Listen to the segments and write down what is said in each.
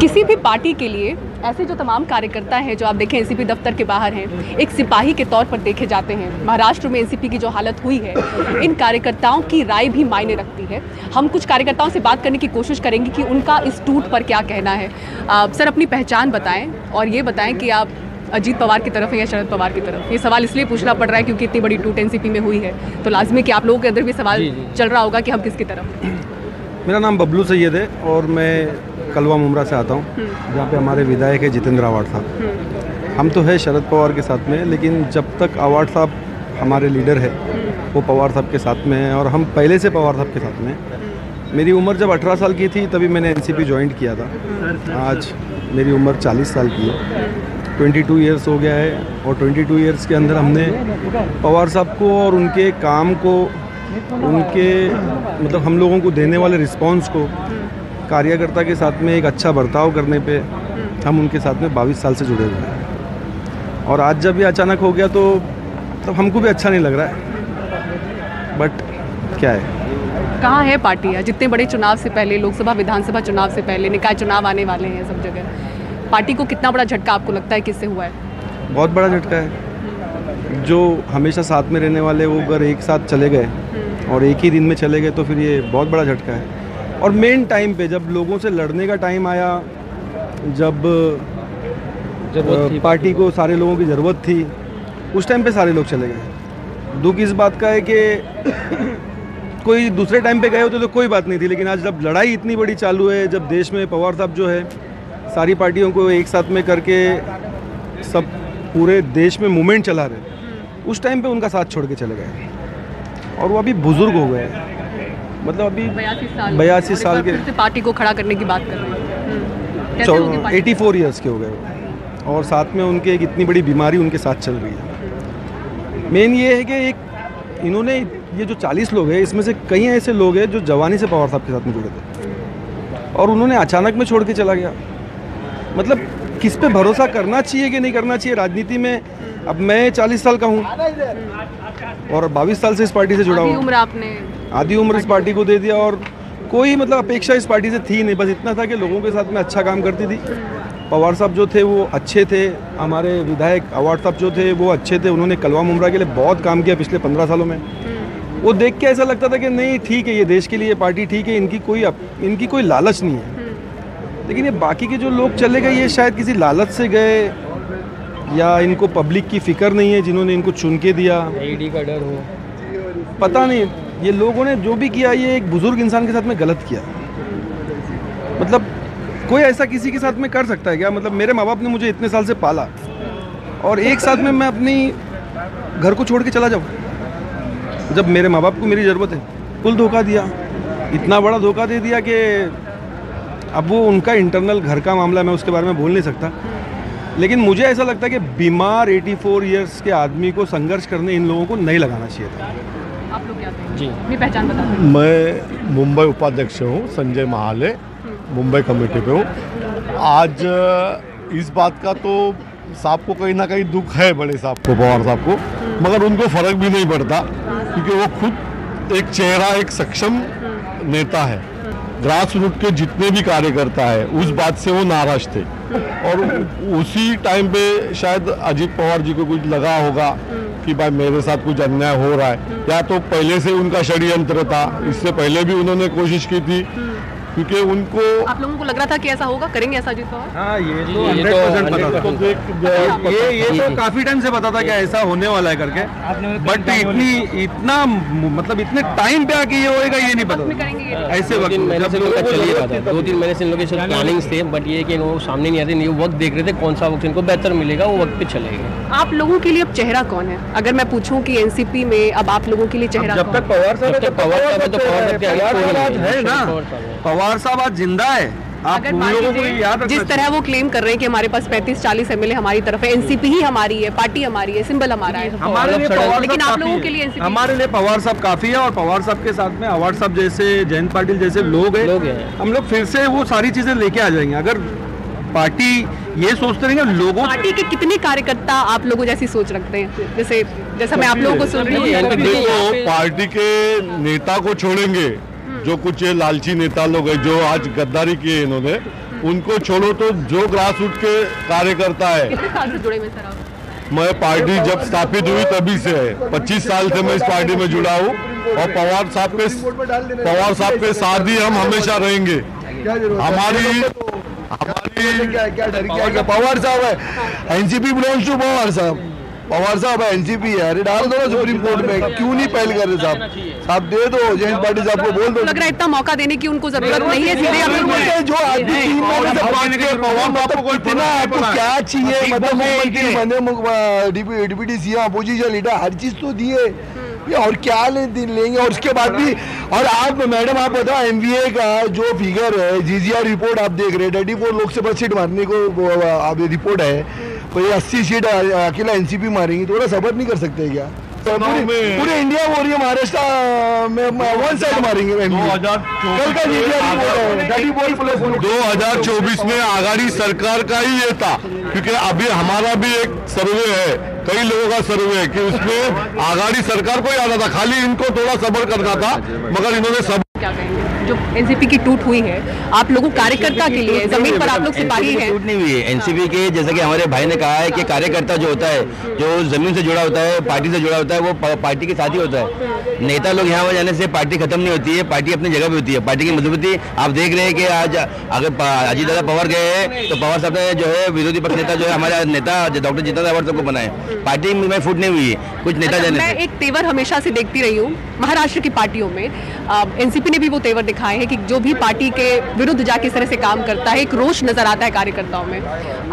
किसी भी पार्टी के लिए ऐसे जो तमाम कार्यकर्ता हैं जो आप देखें एनसीपी दफ्तर के बाहर हैं, एक सिपाही के तौर पर देखे जाते हैं। महाराष्ट्र में एनसीपी की जो हालत हुई है, इन कार्यकर्ताओं की राय भी मायने रखती है। हम कुछ कार्यकर्ताओं से बात करने की कोशिश करेंगे कि उनका इस टूट पर क्या कहना है। सर, अपनी पहचान बताएं और ये बताएं कि आप अजीत पवार की तरफ है या शरद पवार की तरफ। ये सवाल इसलिए पूछना पड़ रहा है क्योंकि इतनी बड़ी टूट एनसीपी में हुई है, तो लाजमी कि आप लोगों के अंदर भी सवाल चल रहा होगा कि हम किसकी तरफ। मेरा नाम बबलू सैयद है और मैं कलवा मुमरा से आता हूँ, जहाँ पे हमारे विधायक है जितेंद्र आवाड साहब। हम तो है शरद पवार के साथ में, लेकिन जब तक आवाड साहब हमारे लीडर है वो पवार साहब के साथ में है और हम पहले से पवार साहब के साथ में। मेरी उम्र जब 18 साल की थी तभी मैंने एनसीपी ज्वाइन किया था। आज मेरी उम्र 40 साल की है, 22 ईयर्स हो गया है और 22 ईयर्स के अंदर हमने पवार साहब को और उनके काम को, उनके मतलब हम लोगों को देने वाले रिस्पांस को, कार्यकर्ता के साथ में एक अच्छा बर्ताव करने पे हम उनके साथ में 22 साल से जुड़े हुए हैं। और आज जब ये अचानक हो गया तो तब हमको भी अच्छा नहीं लग रहा है, बट क्या है। कहाँ है पार्टी? जितने बड़े चुनाव से पहले, लोकसभा विधानसभा चुनाव से पहले निकाय चुनाव आने वाले हैं सब जगह, पार्टी को कितना बड़ा झटका आपको लगता है किससे हुआ है? बहुत बड़ा झटका है। जो हमेशा साथ में रहने वाले वो अगर एक साथ चले गए और एक ही दिन में चले गए तो फिर ये बहुत बड़ा झटका है। और मेन टाइम पे जब लोगों से लड़ने का टाइम आया, जब पार्टी को सारे लोगों की ज़रूरत थी, उस टाइम पे सारे लोग चले गए। दुख इस बात का है कि कोई दूसरे टाइम पे गए होते तो कोई बात नहीं थी, लेकिन आज जब लड़ाई इतनी बड़ी चालू है, जब देश में पवार साहब जो है सारी पार्टियों को एक साथ में करके सब पूरे देश में मूवमेंट चला रहे, उस टाइम पे उनका साथ छोड़ के चले गए और वो अभी बुजुर्ग हो गए। मतलब अभी 82 साल के पार्टी को खड़ा करने की बात कर रहे हैं। 84 ईयर्स के हो गए और साथ में उनके एक इतनी बड़ी बीमारी उनके साथ चल रही है। मेन ये है कि एक इन्होंने ये जो 40 लोग हैं, इसमें से कई ऐसे लोग हैं जो जवानी से पवार साहब के साथ में जुड़े थे और उन्होंने अचानक में छोड़ के चला गया। मतलब किस पे भरोसा करना चाहिए कि नहीं करना चाहिए राजनीति में। अब मैं 40 साल का हूँ और 22 साल से इस पार्टी से जुड़ा हूँ। आधी उम्र इस पार्टी को दे दिया और कोई मतलब अपेक्षा इस पार्टी से थी नहीं। बस इतना था कि लोगों के साथ में अच्छा काम करती थी। पवार साहब जो थे वो अच्छे थे, हमारे विधायक आवाड साहब जो थे वो अच्छे थे। उन्होंने कलवा मुमरा के लिए बहुत काम किया पिछले 15 सालों में। वो देख के ऐसा लगता था कि नहीं ठीक है, ये देश के लिए ये पार्टी ठीक है, इनकी कोई लालच नहीं है। लेकिन ये बाकी के जो लोग चले गए, ये शायद किसी लालच से गए या इनको पब्लिक की फिक्र नहीं है जिन्होंने इनको चुन के दिया, ईडी का डर हो, पता नहीं। ये लोगों ने जो भी किया ये एक बुजुर्ग इंसान के साथ में गलत किया। मतलब कोई ऐसा किसी के साथ में कर सकता है क्या? मतलब मेरे माँ बाप ने मुझे इतने साल से पाला और एक साथ में मैं अपनी घर को छोड़ के चला जाऊँ जब मेरे माँ बाप को मेरी ज़रूरत है। कुल धोखा दिया, इतना बड़ा धोखा दे दिया कि अब वो उनका इंटरनल घर का मामला, मैं उसके बारे में बोल नहीं सकता। लेकिन मुझे ऐसा लगता है कि बीमार 84 ईयर्स के आदमी को संघर्ष करने इन लोगों को नहीं लगाना चाहिए था। आप लोग क्या कहते हैं? जी, अपनी पहचान बताएं। मैं मुंबई उपाध्यक्ष हूँ, संजय महाले, मुंबई कमेटी पे हूँ। आज इस बात का तो साहब को कहीं ना कहीं दुख है, बड़े साहब को, पवार साहब को, मगर उनको फर्क भी नहीं पड़ता क्योंकि वो खुद एक चेहरा, एक सक्षम नेता है। ग्रास रूट के जितने भी कार्यकर्ता है उस बात से वो नाराज थे और उसी टाइम पे शायद अजीत पवार जी को कुछ लगा होगा कि भाई मेरे साथ कुछ अन्याय हो रहा है, या तो पहले से उनका षड्यंत्र था, इससे पहले भी उन्होंने कोशिश की थी क्योंकि उनको। आप लोगों को लग रहा था कि ऐसा होगा, करेंगे ऐसा अजीत पवार? हाँ, ये तो 100% पता था। ये तो काफी टाइम से पता था कि ऐसा होने वाला है करके, बट इतना मतलब इतने टाइम पे आके ये होएगा ये नहीं पता। ऐसे वक्त 2-3 महीने से इन लोगों के प्लानिंग थे, बट ये कि वो सामने नहीं आते, वो वक्त देख रहे थे कौन सा वक्त इनको बेहतर मिलेगा, वो वक्त पे चलेगा। आप लोगों के लिए अब चेहरा कौन है? अगर मैं पूछूं कि एनसीपी में अब आप लोगों के लिए चेहरा जब तक पवार साहब है ना, पवार साहब आज जिंदा है। आप लोगों को याद जिस तरह वो क्लेम कर रहे हैं कि हमारे पास 35-40 एमएलए हमारी तरफ है, एनसीपी ही हमारी है, पार्टी हमारी है, सिंबल हमारा है, हमारे लिए पवार, लेकिन आप लोगों के लिए एनसीपी, हमारे लिए पवार साहब काफी है। और पवार साहब के साथ में आवाड साहब जैसे, जयंत पाटिल जैसे लोग हैं, हम लोग फिर से वो सारी चीजें लेके आ जाएंगे। अगर पार्टी ये सोचते रहेंगे लोगों, पार्टी के कितने कार्यकर्ता आप लोगों जैसी सोच रखते हैं? जैसा मैं आप लोगों को सुन रही हूँ, पार्टी के नेता को छोड़ेंगे जो कुछ ये लालची नेता लोग हैं जो आज गद्दारी किए इन्होंने, उनको छोड़ो तो जो ग्रास रूट के कार्यकर्ता है। कितने साल से जुड़े हुए सर आप? मैं पार्टी जब स्थापित हुई तभी से है, 25 साल से मैं इस पार्टी में जुड़ा हूँ और पवार साहब के साथ ही हम हमेशा रहेंगे। हमारी क्या पवार साहब है, एनसीपी बिलोंग्स टू पवार साहब, पवार साहब है एनसीपी है, अरे डाल दो ना सुप्रीम कोर्ट में, क्यों नहीं पहल कर रहे साहब दे दो जेएन पार्टी साहब को बोल दो। लग रहा है इतना मौका देने की उनको जरूरत नहीं है, सीधे आप लोग बोलते हैं जो आदमी 3 महीने से बात के इतना आपको क्या चाहिए, मतलब मुख्यमंत्री डिप्टी सीएम अपोजिशन लीडर हर चीज तो दिए, ये और क्या लेंगे। और उसके बाद भी, और आप मैडम आप बताओ एमवीए का जो फिगर है, जीजीआर रिपोर्ट आप देख रहे हैं, 34 लोकसभा सीट मारने को आप रिपोर्ट है, कोई 80 सीट अकेला एनसीपी मारेंगी, थोड़ा सबर नहीं कर सकते क्या? पूरे इंडिया हो रही है, महाराष्ट्र में 1 साइड मारेंगे। 2024 में आघाड़ी सरकार का ही ये था, क्योंकि अभी हमारा भी एक सर्वे है, कई लोगों का सर्वे है कि उसमें आघाड़ी सरकार को ही आना था, खाली इनको थोड़ा सबर करना था, मगर इन्होंने सब। क्या कहेंगे जो एनसीपी की टूट हुई है, आप लोगों कार्यकर्ता के लिए जमीन पर आप लोग सिपाही हैं। टूट नहीं हुई है एनसीपी के, जैसा कि हमारे भाई ने कहा है कि कार्यकर्ता जो होता है, जो जमीन से जुड़ा होता है, पार्टी से जुड़ा होता है, वो पार्टी के साथ ही होता है। नेता लोग यहाँ जाने से पार्टी खत्म नहीं होती है, पार्टी अपनी जगह पे होती है। पार्टी की मजबूती आप देख रहे हैं कि आज अगर अजीत दादा पवार गए हैं तो पवार साहब ने जो है विरोधी पक्ष नेता जो है हमारा नेता डॉक्टर जितेंद्र अवार्ड सबको बनाए, पार्टी में फूट नहीं हुई है कुछ नेता जाने। मैं एक तेवर हमेशा से देखती रही हूँ महाराष्ट्र की पार्टियों में, एनसीपी ने भी वो तेवर दिखाए हैं कि जो भी पार्टी के विरुद्ध जाके इस तरह से काम करता है, एक रोष नजर आता है कार्यकर्ताओं में।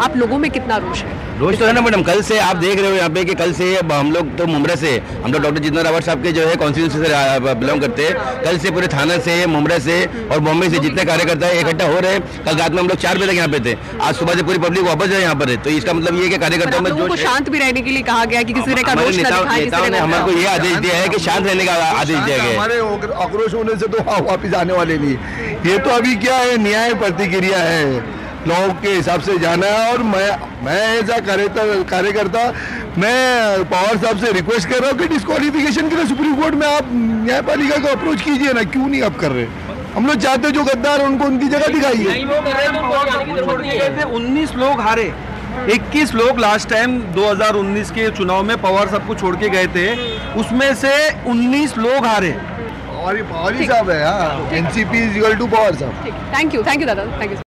आप लोगों में कितना रोष है? रोज तो है ना मैडम, कल से आप देख रहे हो यहाँ पे कि कल से हम लोग तो मुमरा से, हम लोग डॉक्टर जितेंद्र अवार्ड साहब के जो है कॉन्स्टिट्यूंसी से बिलोंग करते हैं। कल से पूरे थाना से, मुमरा से और बॉम्बे से जितने कार्यकर्ता है इकट्ठा हो रहे हैं। कल रात में हम लोग 4 बजे तक यहाँ पे थे, आज सुबह से पूरी पब्लिक वापस जाए यहाँ पर है। तो इसका मतलब ये है कि कार्यकर्ताओं में जो शांत भी रहने के लिए कहा गया कि किसी तरह का रोष न दिखाएं, किसी तरह ने हमारे को ये आदेश दिया है कि शांत रहने का आदेश दिया गया है। हमारे आक्रोश होने से तो वापिस आने वाले नहीं, ये तो अभी क्या है, न्याय प्रतिक्रिया है, लोगों के हिसाब से जाना है। और मैं ऐसा कार्यकर्ता मैं पवार साहब से रिक्वेस्ट कर रहा हूँ कि डिस्क्वालिफिकेशन के लिए सुप्रीम कोर्ट में आप न्यायपालिका को अप्रोच कीजिए ना, क्यों नहीं आप कर रहे? हम लोग चाहते हैं जो गद्दार उनको उनकी जगह दिखाइए। 19 लोग हारे, 21 लोग लास्ट टाइम 2019 के चुनाव में पवार साहब को छोड़ के गए थे, उसमें से 19 लोग हारे। और ये पवार साहब है, NCP is equal to Pawar साहब। थैंक यू दादा, थैंक यू।